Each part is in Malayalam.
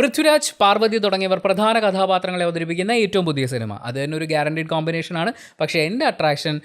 പൃഥ്വിരാജ്, പാർവതി തുടങ്ങിയവർ പ്രധാന കഥാപാത്രങ്ങളെ അവതരിപ്പിക്കുന്ന ഏറ്റവും പുതിയ സിനിമ. അത് തന്നെ ഒരു ഗ്യാരണ്ടീഡ് കോമ്പിനേഷനാണ്. പക്ഷേ എൻ്റെ അട്രാക്ഷൻ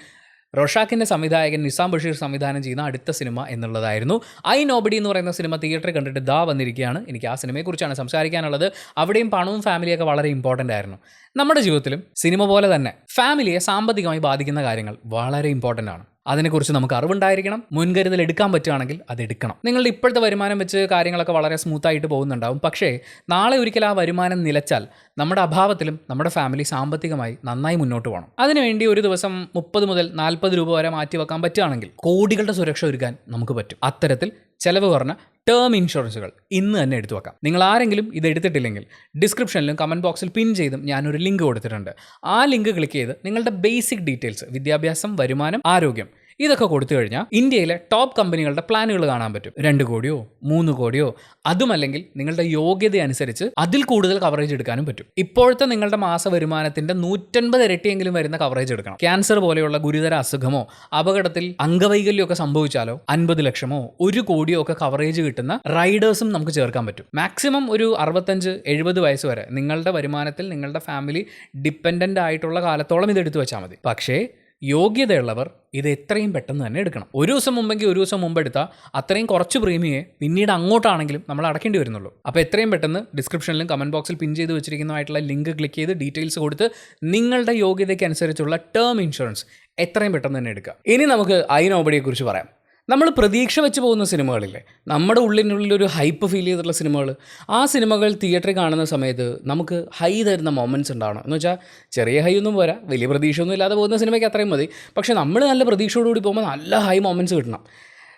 റോഷാക്കിൻ്റെ സംവിധായകൻ നിസാം ബഷീർ സംവിധാനം ചെയ്യുന്ന അടുത്ത സിനിമ എന്നുള്ളതായിരുന്നു. ഐ നോബഡി എന്ന് പറയുന്ന സിനിമ തിയേറ്ററിൽ കണ്ടിട്ട് വന്നിരിക്കുകയാണ്. എനിക്ക് ആ സിനിമയെക്കുറിച്ചാണ് സംസാരിക്കാനുള്ളത്. അവിടെയും പണവും ഫാമിലിയൊക്കെ വളരെ ഇമ്പോർട്ടൻ്റ് ആയിരുന്നു. നമ്മുടെ ജീവിതത്തിലും സിനിമ പോലെ തന്നെ ഫാമിലിയെ സാമ്പത്തികമായി ബാധിക്കുന്ന കാര്യങ്ങൾ വളരെ ഇമ്പോർട്ടൻ്റ് ആണ്. അതിനെക്കുറിച്ച് നമുക്ക് അറിവുണ്ടായിരിക്കണം. മുൻകരുതൽ എടുക്കാൻ പറ്റുകയാണെങ്കിൽ അത് എടുക്കണം. നിങ്ങളുടെ ഇപ്പോഴത്തെ വരുമാനം വെച്ച് കാര്യങ്ങളൊക്കെ വളരെ സ്മൂത്തായിട്ട് പോകുന്നുണ്ടാവും. പക്ഷേ നാളെ ഒരിക്കൽ ആ വരുമാനം നിലച്ചാൽ നമ്മുടെ അഭാവത്തിലും നമ്മുടെ ഫാമിലി സാമ്പത്തികമായി നന്നായി മുന്നോട്ട് പോകണം. അതിനുവേണ്ടി ഒരു ദിവസം 30 മുതൽ 40 രൂപ വരെ മാറ്റി വെക്കാൻ പറ്റുകയാണെങ്കിൽ കോടികളുടെ സുരക്ഷ ഒരുക്കാൻ നമുക്ക് പറ്റും. അത്തരത്തിൽ ചെലവ് കുറഞ്ഞ ടേം ഇൻഷുറൻസുകൾ ഇന്ന് തന്നെ എടുത്തു വെക്കാം. നിങ്ങൾ ആരെങ്കിലും ഇത് എടുത്തിട്ടില്ലെങ്കിൽ ഡിസ്ക്രിപ്ഷനിലും കമൻറ്റ് ബോക്സിൽ പിൻ ചെയ്തും ഞാനൊരു ലിങ്ക് കൊടുത്തിട്ടുണ്ട്. ആ ലിങ്ക് ക്ലിക്ക് ചെയ്ത് നിങ്ങളുടെ ബേസിക് ഡീറ്റെയിൽസ്, വിദ്യാഭ്യാസം, വരുമാനം, ആരോഗ്യം ഇതൊക്കെ കൊടുത്തു കഴിഞ്ഞാൽ ഇന്ത്യയിലെ ടോപ്പ് കമ്പനികളുടെ പ്ലാനുകൾ കാണാൻ പറ്റും. 2 കോടിയോ 3 കോടിയോ അതുമല്ലെങ്കിൽ നിങ്ങളുടെ യോഗ്യത അനുസരിച്ച് അതിൽ കൂടുതൽ കവറേജ് എടുക്കാനും പറ്റും. ഇപ്പോഴത്തെ നിങ്ങളുടെ മാസ വരുമാനത്തിന്റെ 150 ഇരട്ടിയെങ്കിലും വരുന്ന കവറേജ് എടുക്കണം. ക്യാൻസർ പോലെയുള്ള ഗുരുതര അസുഖമോ അപകടത്തിൽ അംഗവൈകല്യമൊക്കെ സംഭവിച്ചാലോ 50 ലക്ഷമോ 1 കോടിയോ ഒക്കെ കവറേജ് കിട്ടുന്ന റൈഡേഴ്സും നമുക്ക് ചേർക്കാൻ പറ്റും. മാക്സിമം ഒരു 65-70 വയസ്സ് വരെ നിങ്ങളുടെ വരുമാനത്തിൽ നിങ്ങളുടെ ഫാമിലി ഡിപ്പെൻഡൻ്റ് ആയിട്ടുള്ള കാലത്തോളം ഇത് എടുത്തു വെച്ചാൽ മതി. പക്ഷേ യോഗ്യതയുള്ളവർ ഇത് എത്രയും പെട്ടെന്ന് തന്നെ എടുക്കണം. ഒരു ദിവസം മുമ്പെങ്കിൽ ഒരു ദിവസം മുമ്പ് എടുത്താൽ അത്രയും കുറച്ച് പ്രീമിയെ പിന്നീട് അങ്ങോട്ടാണെങ്കിലും നമ്മൾ അടക്കേണ്ടി വരുന്നുള്ളൂ. അപ്പോൾ എത്രയും പെട്ടെന്ന് ഡിസ്ക്രിപ്ഷനിലും കമൻറ്റ് ബോക്സിൽ പിൻ ചെയ്ത് വെച്ചിരിക്കുന്നതായിട്ടുള്ള ലിങ്ക് ക്ലിക്ക് ചെയ്ത് ഡീറ്റെയിൽസ് കൊടുത്ത് നിങ്ങളുടെ യോഗ്യതയ്ക്ക് അനുസരിച്ചുള്ള ടേം ഇൻഷുറൻസ് എത്രയും പെട്ടെന്ന് തന്നെ എടുക്കുക. ഇനി നമുക്ക് ഐ നോബഡിയെക്കുറിച്ച് പറയാം. നമ്മൾ പ്രതീക്ഷ വെച്ച് പോകുന്ന സിനിമകളില്ലേ, നമ്മുടെ ഉള്ളിനുള്ളിലൊരു ഹൈപ്പ് ഫീൽ ചെയ്തിട്ടുള്ള സിനിമകൾ, ആ സിനിമകൾ തിയേറ്ററിൽ കാണുന്ന സമയത്ത് നമുക്ക് ഹൈ തരുന്ന മൊമെൻറ്റ്സ് ഉണ്ടാവണം. എന്ന് വെച്ചാൽ ചെറിയ ഹൈ ഒന്നും പോരാ, വലിയ പ്രതീക്ഷയൊന്നും ഇല്ലാതെ പോകുന്ന സിനിമയ്ക്ക് അത്രയും മതി. പക്ഷേ നമ്മൾ നല്ല പ്രതീക്ഷയോടുകൂടി പോകുമ്പോൾ നല്ല ഹൈ മൊമെൻറ്റ്സ് കിട്ടണം.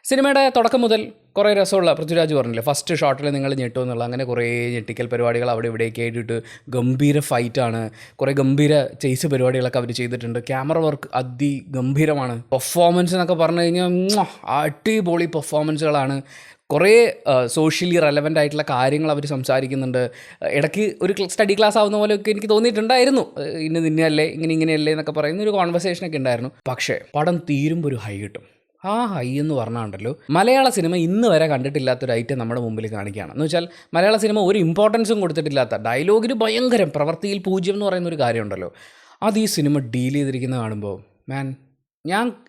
സിനിമയുടെ തുടക്കം മുതൽ കുറേ രസമുള്ള, പൃഥ്വിരാജ് പറഞ്ഞില്ലേ ഫസ്റ്റ് ഷോട്ടിൽ നിങ്ങൾ ഞെട്ടുമെന്നുള്ള, അങ്ങനെ കുറേ ഞെട്ടിക്കൽ പരിപാടികൾ അവിടെ ഇവിടെയൊക്കെ ആയിട്ട് ഗംഭീര ഫൈറ്റാണ്. കുറേ ഗംഭീര ചേസ് പരിപാടികളൊക്കെ അവർ ചെയ്തിട്ടുണ്ട്. Camera work അതിഗംഭീരമാണ്. പെർഫോമൻസ് എന്നൊക്കെ പറഞ്ഞു കഴിഞ്ഞാൽ അടിപൊളി പെർഫോമൻസുകളാണ്. കുറേ സോഷ്യലി റെലവൻ്റ് ആയിട്ടുള്ള കാര്യങ്ങൾ അവർ സംസാരിക്കുന്നുണ്ട്. ഇടയ്ക്ക് ഒരു സ്റ്റഡി ക്ലാസ് ആവുന്ന പോലെയൊക്കെ എനിക്ക് തോന്നിയിട്ടുണ്ടായിരുന്നു. ഇന്നല്ലേ ഇങ്ങനെയല്ലേ എന്നൊക്കെ പറയുന്ന ഒരു കോൺവെർസേഷനൊക്കെ ഉണ്ടായിരുന്നു. പക്ഷേ പടം തീരുമ്പോൾ ഒരു ഹൈ കിട്ടും. ആ ഹൈ എന്ന് പറഞ്ഞാണ്ടല്ലോ മലയാള സിനിമ ഇന്ന് വരെ കണ്ടിട്ടില്ലാത്തൊരു ഐറ്റം നമ്മുടെ മുമ്പിൽ കാണിക്കുകയാണ്. എന്ന് വെച്ചാൽ മലയാള സിനിമ ഒരു ഇമ്പോർട്ടൻസും കൊടുത്തിട്ടില്ലാത്ത, ഡയലോഗിന് ഭയങ്കരം, പ്രവൃത്തിയിൽ 0 എന്ന് പറയുന്ന ഒരു കാര്യമുണ്ടല്ലോ, അത് ഈ സിനിമ ഡീൽ ചെയ്തിരിക്കുന്നത് കാണുമ്പോൾ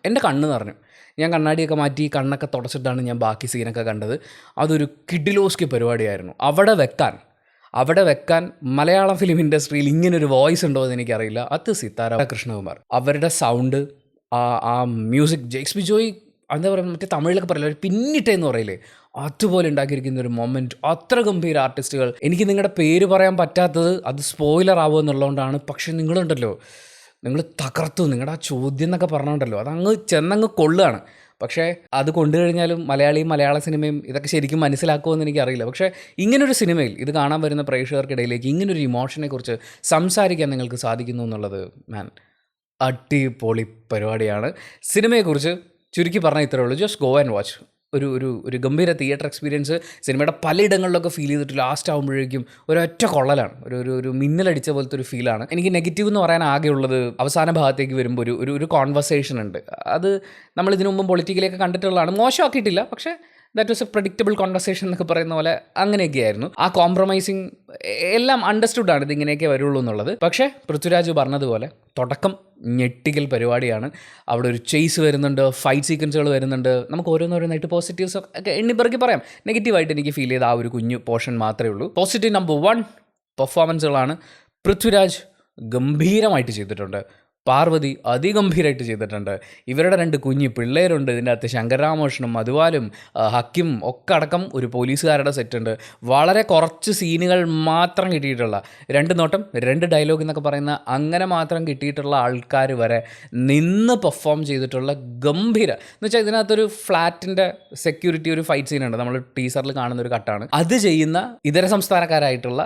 എൻ്റെ കണ്ണ് നിറഞ്ഞു. ഞാൻ കണ്ണാടിയൊക്കെ മാറ്റി കണ്ണൊക്കെ തുടച്ചിട്ടാണ് ഞാൻ ബാക്കി സീനൊക്കെ കണ്ടത്. അതൊരു കിഡിലോസ്കി പരിപാടിയായിരുന്നു. അവിടെ വെക്കാൻ മലയാളം ഫിലിം ഇൻഡസ്ട്രിയിൽ ഇങ്ങനൊരു വോയിസ് ഉണ്ടോ എന്ന് എനിക്കറിയില്ല. അത് സിത്താര കൃഷ്ണകുമാർ, അവരുടെ സൗണ്ട്, ആ മ്യൂസിക്, ജെയ്ക്സ് ബിജോയ് എന്താ പറയുക, മറ്റേ തമിഴിലൊക്കെ പറയില്ല ഒരു പിന്നിട്ടെന്ന് പറയില്ലേ, അതുപോലെ ഉണ്ടാക്കിയിരിക്കുന്ന ഒരു മൊമെൻറ്റ്. അത്ര ഗംഭീര ആർട്ടിസ്റ്റുകൾ. എനിക്ക് നിങ്ങളുടെ പേര് പറയാൻ പറ്റാത്തത് അത് സ്പോയിലർ ആവുക എന്നുള്ളതുകൊണ്ടാണ്. പക്ഷേ നിങ്ങളുണ്ടല്ലോ, നിങ്ങൾ തകർത്തു. നിങ്ങളുടെ ആ ചോദ്യം എന്നൊക്കെ പറഞ്ഞുകൊണ്ടല്ലോ അതങ്ങ് ചെന്നങ്ങ് കൊള്ളുകയാണ്. പക്ഷേ അത് കൊണ്ടു കഴിഞ്ഞാലും മലയാള സിനിമയും ഇതൊക്കെ ശരിക്കും മനസ്സിലാക്കുമെന്ന് എനിക്കറിയില്ല. പക്ഷേ ഇങ്ങനൊരു സിനിമയിൽ ഇത് കാണാൻ വരുന്ന പ്രേക്ഷകർക്കിടയിലേക്ക് ഇങ്ങനൊരു ഇമോഷനെക്കുറിച്ച് സംസാരിക്കാൻ നിങ്ങൾക്ക് സാധിക്കുന്നു എന്നുള്ളത് അടിപൊളി പരിപാടിയാണ്. സിനിമയെക്കുറിച്ച് ചുരുക്കി പറഞ്ഞാൽ ഇത്രയേ ഉള്ളൂ. Just go and watch. ഒരു ഗംഭീര തിയേറ്റർ എക്സ്പീരിയൻസ് സിനിമയുടെ പലയിടങ്ങളിലൊക്കെ ഫീൽ ചെയ്തിട്ട് ലാസ്റ്റ് ആകുമ്പോഴേക്കും ഒരൊറ്റ കൊള്ളലാണ്, ഒരു മിന്നലടിച്ച പോലത്തെ ഒരു ഫീലാണ്. എനിക്ക് നെഗറ്റീവ് എന്ന് പറയാൻ ആകെയുള്ളത് അവസാന ഭാഗത്തേക്ക് വരുമ്പോൾ ഒരു കോൺവെർസേഷൻ ഉണ്ട്. അത് നമ്മൾ ഇതിനു മുമ്പ് പൊളിറ്റിക്കലൊക്കെ കണ്ടിട്ടുള്ളതാണ്, മോശമാക്കിയിട്ടില്ല. പക്ഷേ that was A predictable conversation എന്നൊക്കെ പറയുന്ന പോലെ അങ്ങനെയൊക്കെയായിരുന്നു. ആ കോംപ്രമൈസിങ് എല്ലാം അണ്ടർസ്റ്റുഡാണ്, ഇത് ഇങ്ങനെയൊക്കെ വരുള്ളൂ എന്നുള്ളത്. പക്ഷേ പൃഥ്വിരാജ് പറഞ്ഞതുപോലെ തുടക്കം ഞെട്ടിക്കൽ പരിപാടിയാണ്. അവിടെ ഒരു ചേസ് വരുന്നുണ്ട്, ഫൈറ്റ് സീക്വൻസുകൾ വരുന്നുണ്ട്. നമുക്ക് ഓരോന്നോരോന്നായിട്ട് പോസിറ്റീവ്സ് ഒക്കെ എണ്ണിപ്പറക്കി പറയാം. നെഗറ്റീവായിട്ട് എനിക്ക് ഫീൽ ചെയ്ത ആ ഒരു കുഞ്ഞു പോർഷൻ മാത്രമേ ഉള്ളൂ. Positive number 1 പെർഫോമൻസുകളാണ്. പൃഥ്വിരാജ് ഗംഭീരമായിട്ട് ചെയ്തിട്ടുണ്ട്. പാർവതി അതിഗംഭീരമായിട്ട് ചെയ്തിട്ടുണ്ട്. ഇവരുടെ 2 കുഞ്ഞു പിള്ളേരുണ്ട് ഇതിൻ്റെ അകത്ത്. ശങ്കരരാമകൃഷ്ണനും മധുവാലും ഹക്കിം ഒക്കെ അടക്കം ഒരു പോലീസുകാരുടെ സെറ്റുണ്ട്. വളരെ കുറച്ച് സീനുകൾ മാത്രം കിട്ടിയിട്ടുള്ള, 2 നോട്ടം 2 ഡയലോഗ് എന്നൊക്കെ പറയുന്ന അങ്ങനെ മാത്രം കിട്ടിയിട്ടുള്ള ആൾക്കാർ വരെ നിന്ന് പെർഫോം ചെയ്തിട്ടുള്ള ഗംഭീര, എന്ന് വെച്ചാൽ ഇതിനകത്തൊരു ഫ്ലാറ്റിൻ്റെ സെക്യൂരിറ്റി ഒരു ഫൈറ്റ് സീനുണ്ട്, നമ്മൾ ടീസറിൽ കാണുന്നൊരു കട്ടാണ്. അത് ചെയ്യുന്ന ഇതര സംസ്ഥാനക്കാരായിട്ടുള്ള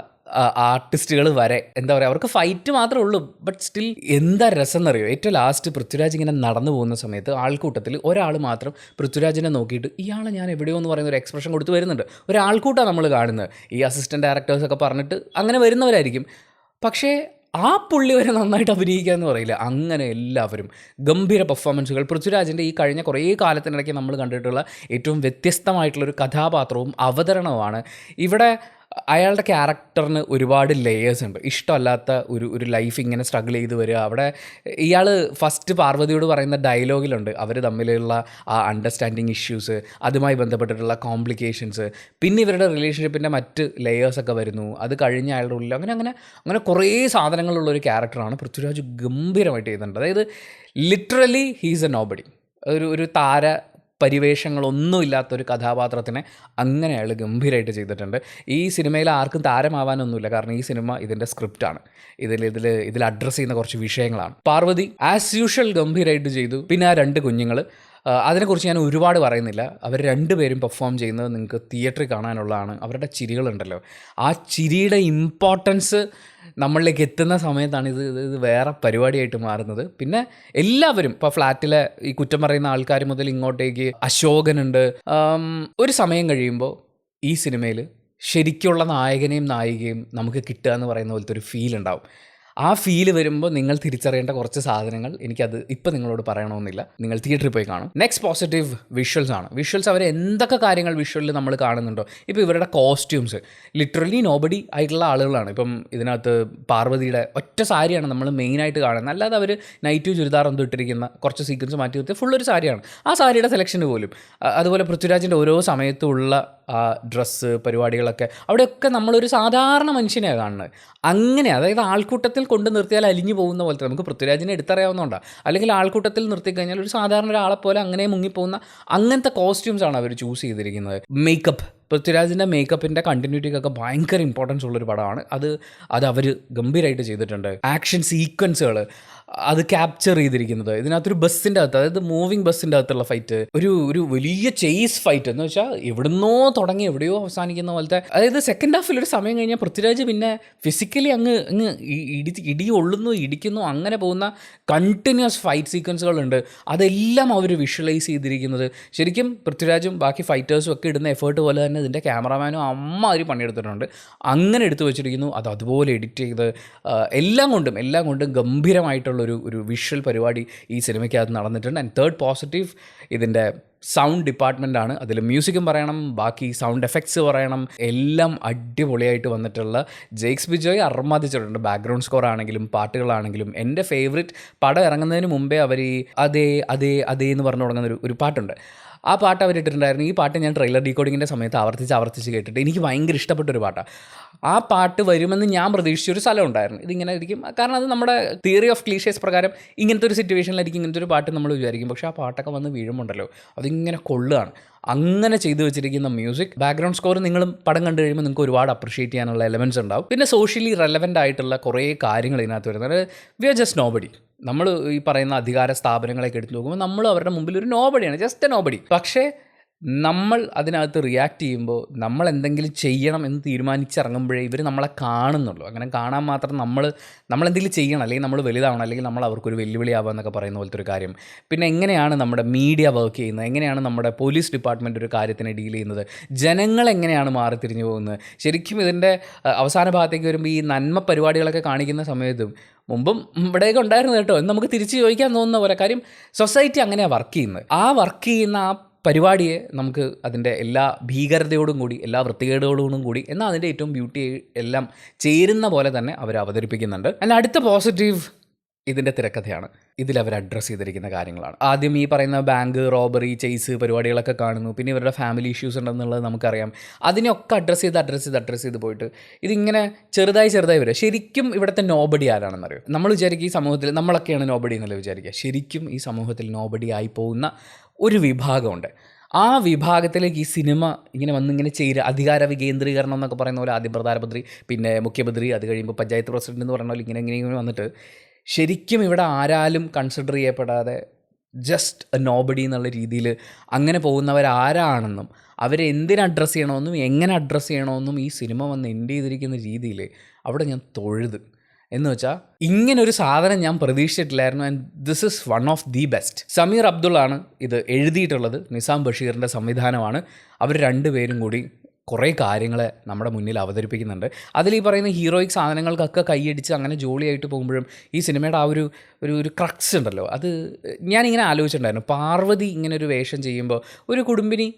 ആർട്ടിസ്റ്റുകൾ വരെ എന്താ പറയുക, അവർക്ക് ഫൈറ്റ് മാത്രമേ ഉള്ളൂ. ബട്ട് സ്റ്റിൽ എന്താ രസം എന്നറിയോ, ഏറ്റവും ലാസ്റ്റ് പൃഥ്വിരാജ് ഇങ്ങനെ നടന്നു പോകുന്ന സമയത്ത് ആൾക്കൂട്ടത്തിൽ ഒരാൾ മാത്രം പൃഥ്വിരാജിനെ നോക്കിയിട്ട് ഇയാളെ ഞാൻ എവിടെയോ എന്ന് പറയുന്ന ഒരു എക്സ്പ്രഷൻ കൊടുത്ത് വരുന്നുണ്ട്. ഒരാൾക്കൂട്ടാണ് നമ്മൾ കാണുന്നത്. ഈ അസിസ്റ്റൻറ്റ് ഡയറക്ടേഴ്സൊക്കെ പറഞ്ഞിട്ട് അങ്ങനെ വരുന്നവരായിരിക്കും. പക്ഷേ ആ പുള്ളി വരെ നന്നായിട്ട് അഭിനയിക്കുക എന്ന് പറയില്ല. അങ്ങനെ എല്ലാവരും ഗംഭീര പെർഫോമൻസുകൾ. പൃഥ്വിരാജിൻ്റെ ഈ കഴിഞ്ഞ കുറേ കാലത്തിനിടയ്ക്ക് നമ്മൾ കണ്ടിട്ടുള്ള ഏറ്റവും വ്യത്യസ്തമായിട്ടുള്ളൊരു കഥാപാത്രവും അവതരണവുമാണ്. ഇവിടെ അയാളുടെ ക്യാരക്ടറിന് ഒരുപാട് ലേയേഴ്സ് ഉണ്ട്. ഇഷ്ടമല്ലാത്ത ഒരു ലൈഫ് ഇങ്ങനെ സ്ട്രഗിൾ ചെയ്ത് വരിക. അവിടെ ഇയാൾ ഫസ്റ്റ് പാർവതിയോട് പറയുന്ന ഡയലോഗിലുണ്ട് അവർ തമ്മിലുള്ള ആ അണ്ടർസ്റ്റാൻഡിങ് ഇഷ്യൂസ്, അതുമായി ബന്ധപ്പെട്ടിട്ടുള്ള കോംപ്ലിക്കേഷൻസ്, പിന്നെ ഇവരുടെ റിലേഷൻഷിപ്പിൻ്റെ മറ്റ് ലേയേഴ്സൊക്കെ വരുന്നു. അത് കഴിഞ്ഞ് അയാളുടെ ഉള്ളിൽ അങ്ങനെ കുറേ സാധനങ്ങളുള്ളൊരു ക്യാരക്ടറാണ് പൃഥ്വിരാജ് ഗംഭീരമായിട്ട് ചെയ്യുന്നുണ്ട്. അതായത് ലിറ്ററലി ഹീസ് എ നോബഡി. ഒരു താര പരിവേഷങ്ങളൊന്നും ഇല്ലാത്തൊരു കഥാപാത്രത്തിനെ അങ്ങനെ അയാൾ ഗംഭീരമായിട്ട് ചെയ്തിട്ടുണ്ട്. ഈ സിനിമയിൽ ആർക്കും താരമാവാനൊന്നുമില്ല, കാരണം ഈ സിനിമ ഇതിൻ്റെ സ്ക്രിപ്റ്റാണ്. ഇതിൽ അഡ്രസ്സ് ചെയ്യുന്ന കുറച്ച് വിഷയങ്ങളാണ്. പാർവതി ആസ് യൂഷ്വൽ ഗംഭീരമായിട്ട് ചെയ്തു. പിന്നെ ആ 2 കുഞ്ഞുങ്ങൾ, അതിനെക്കുറിച്ച് ഞാൻ ഒരുപാട് പറയുന്നില്ല. അവർ 2 പേരും പെർഫോം ചെയ്യുന്നത് നിങ്ങൾക്ക് തിയേറ്ററിൽ കാണാനുള്ളതാണ്. അവരുടെ ചിരികളുണ്ടല്ലോ, ആ ചിരിയുടെ ഇമ്പോർട്ടൻസ് നമ്മളിലേക്ക് എത്തുന്ന സമയത്താണ് ഇത് വേറെ പരിപാടിയായിട്ട് മാറുന്നത്. പിന്നെ എല്ലാവരും ഇപ്പോൾ ഫ്ലാറ്റിലെ ഈ കുറ്റം പറയുന്ന ആൾക്കാർ മുതൽ ഇങ്ങോട്ടേക്ക് അശോകനുണ്ട്. ഒരു സമയം കഴിയുമ്പോൾ ഈ സിനിമയിൽ ശരിക്കുള്ള നായകനെയും നായികയും നമുക്ക് കിട്ടുക എന്ന് പറയുന്ന പോലത്തെ ഒരു ഫീൽ ഉണ്ടാവും. ആ ഫീല് വരുമ്പോൾ നിങ്ങൾ തിരിച്ചറിയേണ്ട കുറച്ച് സാധനങ്ങൾ എനിക്കത് ഇപ്പം നിങ്ങളോട് പറയണമെന്നില്ല. നിങ്ങൾ തിയേറ്ററിൽ പോയി കാണും. നെക്സ്റ്റ് പോസിറ്റീവ് വിഷ്വൽസ് ആണ്. വിഷ്വൽസ് അവർ എന്തൊക്കെ കാര്യങ്ങൾ വിഷ്വലിൽ നമ്മൾ കാണുന്നുണ്ടോ, ഇപ്പോൾ ഇവരുടെ കോസ്റ്റ്യൂംസ് ലിറ്ററലി നോബഡി ആയിട്ടുള്ള ആളുകളാണ്. ഇപ്പം ഇതിനകത്ത് പാർവതിയുടെ ഒറ്റ സാരിയാണ് നമ്മൾ മെയിനായിട്ട് കാണുന്നത്. അല്ലാതെ അവർ നൈറ്റ് ചുരിദാർ ഒന്നും ഇട്ടിരിക്കുന്ന കുറച്ച് സീക്വൻസ് മാറ്റി നിർത്തി ഫുള്ളൊരു സാരിയാണ്. ആ സാരിയുടെ സെലക്ഷന് പോലും, അതുപോലെ പൃഥ്വിരാജിൻ്റെ ഓരോ സമയത്തുള്ള ആ ഡ്രസ്സ് പരിപാടികളൊക്കെ, അവിടെയൊക്കെ നമ്മളൊരു സാധാരണ മനുഷ്യനെയാണ് കാണുന്നത്. അങ്ങനെ, അതായത് ആൾക്കൂട്ടത്തിൽ കൊണ്ട് നിർത്തിയാൽ അലിഞ്ഞു പോകുന്ന പോലത്തെ, നമുക്ക് പൃഥ്വിരാജിനെ എടുത്തറിയാവുന്നതുകൊണ്ടാണ്. അല്ലെങ്കിൽ ആൾക്കൂട്ടത്തിൽ നിർത്തിക്കഴിഞ്ഞാൽ ഒരു സാധാരണ ഒരാളെപ്പോലെ അങ്ങനെ മുങ്ങിപ്പോകുന്ന അങ്ങനത്തെ കോസ്റ്റ്യൂംസാണ് അവർ ചൂസ് ചെയ്തിരിക്കുന്നത്. മേക്കപ്പ്, പൃഥ്വിരാജിൻ്റെ മേക്കപ്പിൻ്റെ കണ്ടിന്യൂറ്റിക്കൊക്കെ ഭയങ്കര ഇമ്പോർട്ടൻസ് ഉള്ളൊരു പടമാണ്. അത് അവർ ഗംഭീരമായിട്ട് ചെയ്തിട്ടുണ്ട്. ആക്ഷൻ സീക്വൻസുകൾ അത് ക്യാപ്ചർ ചെയ്തിരിക്കുന്നത് ഇതിനകത്തൊരു ബസ്സിൻ്റെ അകത്ത്, അതായത് മൂവിങ് ബസ്സിൻ്റെ അകത്തുള്ള ഫൈറ്റ്, ഒരു വലിയ ചേസ് ഫൈറ്റ് എന്ന് വെച്ചാൽ എവിടുന്നോ തുടങ്ങി എവിടെയോ അവസാനിക്കുന്ന പോലത്തെ. അതായത് സെക്കൻഡ് ഹാഫിൽ ഒരു സമയം കഴിഞ്ഞാൽ പൃഥ്വിരാജ് പിന്നെ ഫിസിക്കലി അങ്ങ് ഇടി ഇടിക്കുന്നു അങ്ങനെ പോകുന്ന കണ്ടിന്യൂസ് ഫൈറ്റ് സീക്വൻസുകളുണ്ട്. അതെല്ലാം അവർ വിഷ്വലൈസ് ചെയ്തിരിക്കുന്നത് ശരിക്കും പൃഥ്വിരാജും ബാക്കി ഫൈറ്റേഴ്സും ഒക്കെ ഇടുന്ന എഫേർട്ട് പോലെ തന്നെ ഇതിൻ്റെ ക്യാമറാമാനും അമ്മാതിരി പണിയെടുത്തിട്ടുണ്ട്. അങ്ങനെ എടുത്തു വെച്ചിരിക്കുന്നു. അതുപോലെ എഡിറ്റ് ചെയ്ത് എല്ലാം കൊണ്ടും ഗംഭീരമായിട്ടുള്ളൊരു വിഷ്വൽ പരിപാടി ഈ സിനിമയ്ക്കകത്ത് നടന്നിട്ടുണ്ട്. ആൻഡ് തേർഡ് പോസിറ്റീവ് ഇതിൻ്റെ സൗണ്ട് ഡിപ്പാർട്ട്മെൻറ്റാണ്. അതിൽ മ്യൂസിക്കും പറയണം, ബാക്കി സൗണ്ട് എഫക്ട്സ് പറയണം, എല്ലാം അടിപൊളിയായിട്ട് വന്നിട്ടുള്ള ജെയ്ക്സ് ബിജോയ് അർമാദിച്ചിട്ടുണ്ട്. ബാക്ക്ഗ്രൗണ്ട് സ്കോർ ആണെങ്കിലും പാട്ടുകളാണെങ്കിലും. എൻ്റെ ഫേവറേറ്റ്, പടം ഇറങ്ങുന്നതിന് മുമ്പേ അവർ ഈ അതേ എന്ന് പറഞ്ഞു തുടങ്ങുന്ന ഒരു പാട്ടുണ്ട്. ആ പാട്ട് അവരിട്ടിട്ടുണ്ടായിരുന്നു. ഈ പാട്ട് ഞാൻ ട്രെയിലർ ഡീകോഡിങ്ങിൻ്റെ സമയത്ത് ആവർത്തിച്ച് കേട്ടിട്ട് എനിക്ക് ഭയങ്കര ഇഷ്ടപ്പെട്ടൊരു പാട്ടാണ്. ആ പാട്ട് വരുമെന്ന് ഞാൻ പ്രതീക്ഷിച്ചൊരു സ്ഥലം ഉണ്ടായിരുന്നു. ഇതിങ്ങനെ ആയിരിക്കും, കാരണം അത് നമ്മുടെ തിയറി ഓഫ് ക്ലീഷേസ് പ്രകാരം ഇങ്ങനത്തെ ഒരു സിറ്റുവേഷനിലായിരിക്കും ഇങ്ങനത്തെ ഒരു പാട്ട് നമ്മൾ വിചാരിക്കും. പക്ഷേ ആ പാട്ടൊക്കെ വന്ന് വീഴുമുണ്ടല്ലോ, അതിങ്ങനെ കൊള്ളുകയാണ്. അങ്ങനെ ചെയ്തു വെച്ചിരിക്കുന്ന മ്യൂസിക്, ബാക്ക്ഗ്രൗണ്ട് സ്കോർ നിങ്ങളും പടം കണ്ടു കഴിയുമ്പോൾ നിങ്ങൾക്ക് ഒരുപാട് അപ്രിഷ്യേറ്റ് ചെയ്യാനുള്ള എലമെൻറ്റ്സ് ഉണ്ടാവും. പിന്നെ സോഷ്യലി റെലവൻ്റ് ആയിട്ടുള്ള കുറേ കാര്യങ്ങൾ ഇതിനകത്ത് വരുന്നത്. We are just nobody. നമ്മൾ ഈ പറയുന്ന അധികാര സ്ഥാപനങ്ങളൊക്കെ എടുത്ത് നോക്കുമ്പോൾ നമ്മൾ അവരുടെ മുമ്പിൽ ഒരു നോബഡിയാണ്, ജസ്റ്റ് എ നോബഡി. പക്ഷേ നമ്മൾ അതിനകത്ത് റിയാക്ട് ചെയ്യുമ്പോൾ നമ്മൾ എന്തെങ്കിലും ചെയ്യണം എന്ന് തീരുമാനിച്ചിറങ്ങുമ്പോഴേ ഇവർ നമ്മളെ കാണുന്നുള്ളൂ. അങ്ങനെ കാണാൻ മാത്രം നമ്മളെന്തെങ്കിലും ചെയ്യണം, അല്ലെങ്കിൽ നമ്മൾ വലുതാവണം, അല്ലെങ്കിൽ നമ്മൾ അവർക്കൊരു വെല്ലുവിളിയാവുക എന്നൊക്കെ പറയുന്ന പോലത്തെ ഒരു കാര്യം. പിന്നെ എങ്ങനെയാണ് നമ്മുടെ മീഡിയ വർക്ക് ചെയ്യുന്നത്, എങ്ങനെയാണ് നമ്മുടെ പോലീസ് ഡിപ്പാർട്ട്മെൻറ്റ് ഒരു കാര്യത്തിനെ ഡീൽ ചെയ്യുന്നത്, ജനങ്ങൾ എങ്ങനെയാണ് മാറിത്തിരിഞ്ഞു പോകുന്നത്. ശരിക്കും ഇതിൻ്റെ അവസാന ഭാഗത്തേക്ക് വരുമ്പോൾ ഈ നന്മ പരിപാടികളൊക്കെ കാണിക്കുന്ന സമയത്തും മുമ്പും ഇവിടെയൊക്കെ ഉണ്ടായിരുന്നു കേട്ടോ എന്ന് നമുക്ക് തിരിച്ച് ചോദിക്കാൻ തോന്നുന്ന പോലെ. കാര്യം സൊസൈറ്റി അങ്ങനെയാണ് വർക്ക് ചെയ്യുന്നത്. ആ വർക്ക് ചെയ്യുന്ന ആ പരിപാടിയെ നമുക്ക് അതിൻ്റെ എല്ലാ ഭീകരതയോടും കൂടി, എല്ലാ വൃത്തികേടുകളോടും കൂടി, എന്നാൽ അതിൻ്റെ ഏറ്റവും ബ്യൂട്ടി എല്ലാം ചേരുന്ന പോലെ തന്നെ അവർ അവതരിപ്പിക്കുന്നുണ്ട്. അതിൻ്റെ അടുത്ത പോസിറ്റീവ് ഇതിൻ്റെ തിരക്കഥയാണ്. ഇതിലവർ അഡ്രസ്സ് ചെയ്തിരിക്കുന്ന കാര്യങ്ങളാണ്. ആദ്യം ഈ പറയുന്ന ബാങ്ക് റോബറി, ചെയ്സ് പരിപാടികളൊക്കെ കാണുന്നു. പിന്നെ ഇവരുടെ ഫാമിലി ഇഷ്യൂസ് ഉണ്ടെന്നുള്ളത് നമുക്കറിയാം. അതിനെയൊക്കെ അഡ്രസ്സ് ചെയ്ത് പോയിട്ട് ഇതിങ്ങനെ ചെറുതായി വരിക. ശരിക്കും ഇവിടുത്തെ നോബഡി ആരാണെന്നറിയോ? നമ്മൾ വിചാരിക്കും ഈ സമൂഹത്തിൽ നമ്മളൊക്കെയാണ് നോബഡി എന്നല്ല വിചാരിക്കുക. ശരിക്കും ഈ സമൂഹത്തിൽ നോബഡി ആയി പോകുന്ന ഒരു വിഭാഗമുണ്ട്. ആ വിഭാഗത്തിലേക്ക് ഈ സിനിമ ഇങ്ങനെ ചേരുക. അധികാര വികേന്ദ്രീകരണം എന്നൊക്കെ പറയുന്ന പോലെ ആദ്യം പ്രധാനമന്ത്രി, പിന്നെ മുഖ്യമന്ത്രി, അത് കഴിയുമ്പോൾ പഞ്ചായത്ത് പ്രസിഡന്റ് എന്ന് പറഞ്ഞ പോലെ ഇങ്ങനെ വന്നിട്ട് ശരിക്കും ഇവിടെ ആരാലും കൺസിഡർ ചെയ്യപ്പെടാതെ ജസ്റ്റ് എ നോബഡി എന്നുള്ള രീതിയിൽ അങ്ങനെ പോകുന്നവരാരാണെന്നും അവരെ എന്തിന് അഡ്രസ്സ് ചെയ്യണമെന്നും എങ്ങനെ അഡ്രസ്സ് ചെയ്യണമെന്നും ഈ സിനിമ വന്ന് എൻഡ് ചെയ്തിരിക്കുന്ന രീതിയിൽ അവിടെ ഞാൻ തൊഴുത്. എന്ന് വെച്ചാൽ ഇങ്ങനൊരു സാധനം ഞാൻ പ്രതീക്ഷിച്ചിട്ടില്ലായിരുന്നു. And this is one of the best. Sameer അബ്ദുള്ളാണ് ഇത് എഴുതിയിട്ടുള്ളത്, നിസാം ബഷീറിൻ്റെ സംവിധാനമാണ്. അവർ രണ്ടുപേരും കൂടി കുറേ കാര്യങ്ങൾ നമ്മുടെ മുന്നിൽ അവതരിപ്പിക്കുന്നുണ്ട്. അതിൽ ഈ പറയുന്ന ഹീറോയിക് സാധനങ്ങൾക്കൊക്കെ കൈയടിച്ച് അങ്ങനെ ജോളിയായിട്ട് പോകുമ്പോഴും ഈ സിനിമയുടെ ആ ഒരു ഒരു ക്രക്സ് ഉണ്ടല്ലോ, അത് ഞാനിങ്ങനെ ആലോചിച്ചിട്ടുണ്ടായിരുന്നു. പാർവതി ഇങ്ങനെ ഒരു വേഷം ചെയ്യുമ്പോൾ ഒരു കുടുംബിനി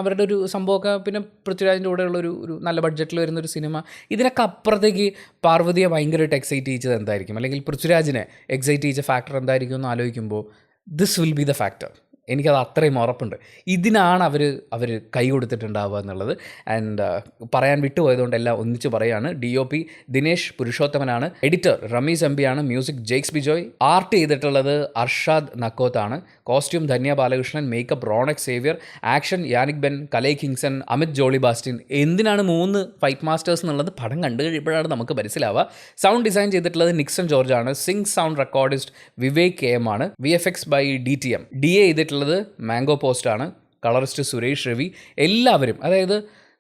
അവരുടെ ഒരു സംഭവമൊക്കെ, പിന്നെ പൃഥ്വിരാജിൻ്റെ കൂടെയുള്ളൊരു നല്ല ബഡ്ജറ്റിൽ വരുന്നൊരു സിനിമ, ഇതിനൊക്കെ അപ്പുറത്തേക്ക് പാർവതിയെ ഭയങ്കരമായിട്ട് എക്സൈറ്റ് ചെയ്യിച്ചത് എന്തായിരിക്കും, അല്ലെങ്കിൽ പൃഥ്വിരാജിനെ എക്സൈറ്റ് ചെയ്യിച്ച ഫാക്ടർ എന്തായിരിക്കും എന്ന് ആലോചിക്കുമ്പോൾ this will be the factor. എനിക്കത് അത്രയും ഉറപ്പുണ്ട്. ഇതിനാണ് അവർ കൈ കൊടുത്തിട്ടുണ്ടാവുക എന്നുള്ളത്. ആൻഡ് പറയാൻ വിട്ടുപോയതുകൊണ്ട് എല്ലാം ഒന്നിച്ച് പറയുകയാണ്. DOP ദിനേശ് പുരുഷോത്തമനാണ്, എഡിറ്റർ റമീസ് എംപി ആണ്, മ്യൂസിക് ജെയ്ക്സ് ബിജോയ്, ആർട്ട് ചെയ്തിട്ടുള്ളത് അർഷാദ് നക്കോത്താണ്, costume Dhanya Balakrishnan, makeup Ronex Xavier, action Yannick Ben, Kalai Kingson, Amit Jolly Bastin. എന്തിനാണ് 3 ഫൈറ്റ് മാസ്റ്റേഴ്സ് എന്നുള്ളത് പടം കണ്ടു കഴിയുമ്പോഴാണ് നമുക്ക് മനസ്സിലാവുക. സൗണ്ട് ഡിസൈൻ ചെയ്തിട്ടുള്ളത് നിക്സൺ ജോർജ് ആണ്, Singh sound recordist Vivek KM ആണ്, VFX by DTM. DA ചെയ്തിട്ടുള്ളത് മാംഗോ പോസ്റ്റാണ്, കളറിസ്റ്റ് സുരേഷ് രവി. എല്ലാവരും, അതായത്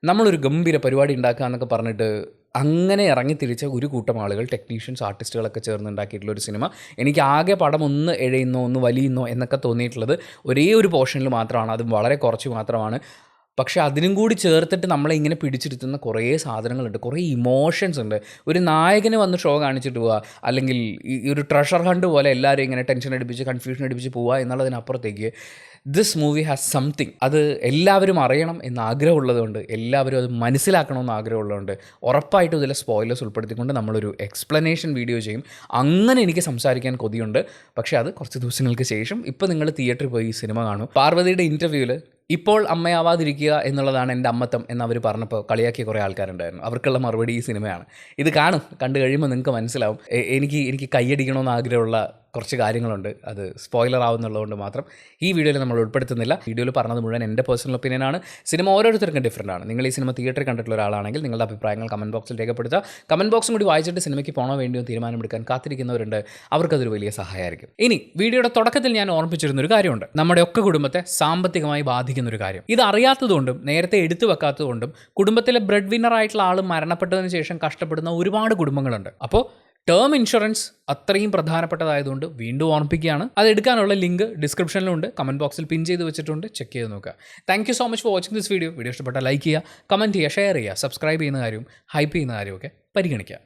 നമ്മളൊരു ഗംഭീര പരിപാടി ഉണ്ടാക്കുക എന്നൊക്കെ പറഞ്ഞിട്ട് അങ്ങനെ ഇറങ്ങി തിരിച്ച ഒരു കൂട്ടം ആളുകൾ, ടെക്നീഷ്യൻസ്, ആർട്ടിസ്റ്റുകളൊക്കെ ചേർന്ന് ഉണ്ടാക്കിയിട്ടുള്ള ഒരു സിനിമ. എനിക്ക് ആകെ പടം ഒന്ന് എഴയുന്നോ ഒന്ന് വലിയുന്നോ എന്നൊക്കെ തോന്നിയിട്ടുള്ളത് ഒരേ ഒരു പോർഷനിൽ മാത്രമാണ്, അതും വളരെ കുറച്ച് മാത്രമാണ്. പക്ഷേ അതിനും കൂടി ചേർത്തിട്ട് നമ്മളെ ഇങ്ങനെ പിടിച്ചിരുത്തുന്ന കുറേ സാധനങ്ങളുണ്ട്, കുറേ ഇമോഷൻസ് ഉണ്ട്. ഒരു നായകന് വന്ന് ഷോ കാണിച്ചിട്ട് പോവുക, അല്ലെങ്കിൽ ഈ ഒരു ട്രഷർ ഹണ്ട് പോലെ എല്ലാവരും ഇങ്ങനെ ടെൻഷൻ അടിപ്പിച്ച് കൺഫ്യൂഷൻ അടിപ്പിച്ച് പോവുക എന്നുള്ളതിനപ്പുറത്തേക്ക് ദിസ് മൂവി ഹാസ് സംതിങ്. അത് എല്ലാവരും അറിയണം എന്ന് ആഗ്രഹമുള്ളതുകൊണ്ട്, എല്ലാവരും അത് മനസ്സിലാക്കണമെന്ന് ആഗ്രഹമുള്ളതുകൊണ്ട് ഉറപ്പായിട്ടും ഇതിലെ സ്പോയിലേഴ്സ് ഉൾപ്പെടുത്തിക്കൊണ്ട് നമ്മളൊരു എക്സ്പ്ലനേഷൻ വീഡിയോ ചെയ്യും. അങ്ങനെ എനിക്ക് സംസാരിക്കാൻ കൊതിയുണ്ട്. പക്ഷേ അത് കുറച്ച് ദിവസങ്ങൾക്ക് ശേഷം. ഇപ്പോൾ നിങ്ങൾ തിയേറ്ററിൽ പോയി ഈ സിനിമ കാണും. പാർവതിയുടെ ഇൻ്റർവ്യൂവിൽ ഇപ്പോൾ അമ്മയാവാതിരിക്കുക എന്നുള്ളതാണ് എൻ്റെ അമ്മത്തം എന്നവർ പറഞ്ഞപ്പോൾ കളിയാക്കിയ കുറേ ആൾക്കാരുണ്ടായിരുന്നു. അവർക്കുള്ള മറുപടി ഈ സിനിമയാണ്. ഇത് കണ്ടു കഴിയുമ്പോൾ നിങ്ങൾക്ക് മനസ്സിലാവും. എനിക്ക് കൈയടിക്കണമെന്ന് ആഗ്രഹമുള്ള കുറച്ച് കാര്യങ്ങളുണ്ട്. അത് സ്പോയിലർ ആവുന്നുള്ളതുകൊണ്ട് മാത്രം ഈ വീഡിയോയിൽ നമ്മൾ ഉൾപ്പെടുത്തുന്നില്ല. വീഡിയോയിൽ പറഞ്ഞത് മുഴുവൻ എൻ്റെ പേഴ്സണൽ ഒപ്പീനിയനാണ്. സിനിമ ഓരോരുത്തർക്കും ഡിഫറൻ്റ് ആണ്. നിങ്ങൾ ഈ സിനിമ തിയേറ്ററിൽ കണ്ടിട്ടുള്ള ഒരാളാണെങ്കിൽ നിങ്ങളുടെ അഭിപ്രായങ്ങൾ കമൻറ്റ് ബോക്സിൽ രേഖപ്പെടുത്തുക. കമൻറ്റ് ബോക്സും കൂടി വായിച്ചിട്ട് സിനിമയ്ക്ക് പോകണോ വേണ്ടിയോ തീരുമാനമെടുക്കാൻ കാത്തിരിക്കുന്നവരുണ്ട്. അവർക്കതൊരു വലിയ സഹായമായിരിക്കും. ഇനി വീഡിയോയുടെ തുടക്കത്തിൽ ഞാൻ ഓർമ്മിപ്പിച്ചിരുന്നൊരു കാര്യമുണ്ട്, നമ്മുടെ ഒക്കെ കുടുംബത്തെ സാമ്പത്തികമായി ബാധിക്കുന്നൊരു കാര്യം. ഇത് അറിയാത്തതുകൊണ്ടും നേരത്തെ എടുത്തു വെക്കാത്തതുകൊണ്ടും കുടുംബത്തിലെ ബ്രെഡ് വിന്നർ ആയിട്ടുള്ള ആൾ മരണപ്പെട്ടതിന് ശേഷം കഷ്ടപ്പെടുന്ന ഒരുപാട് കുടുംബങ്ങളുണ്ട്. അപ്പോൾ ടേം ഇൻഷുറൻസ് അത്രയും പ്രധാനപ്പെട്ടതായതുകൊണ്ട് വീണ്ടും ഓർമ്മിപ്പിക്കുകയാണ്. അത് എടുക്കാനുള്ള ലിങ്ക് ഡിസ്ക്രിപ്ഷനിലുണ്ട്, കമൻറ്റ് ബോക്സിൽ പിൻ ചെയ്ത് വെച്ചിട്ടുണ്ട്, ചെക്ക് ചെയ്ത് നോക്കുക. Thank you so much for watching this video. Video ഇഷ്ടപ്പെട്ടാൽ ലൈക്ക് ചെയ്യുക, കമൻറ്റ് ചെയ്യുക, ഷെയർ ചെയ്യുക, സബ്സ്ക്രൈബ് ചെയ്യുന്ന കാര്യവും ഹൈപ്പ് ചെയ്യുന്ന കാര്യമൊക്കെ പരിഗണിക്കുക.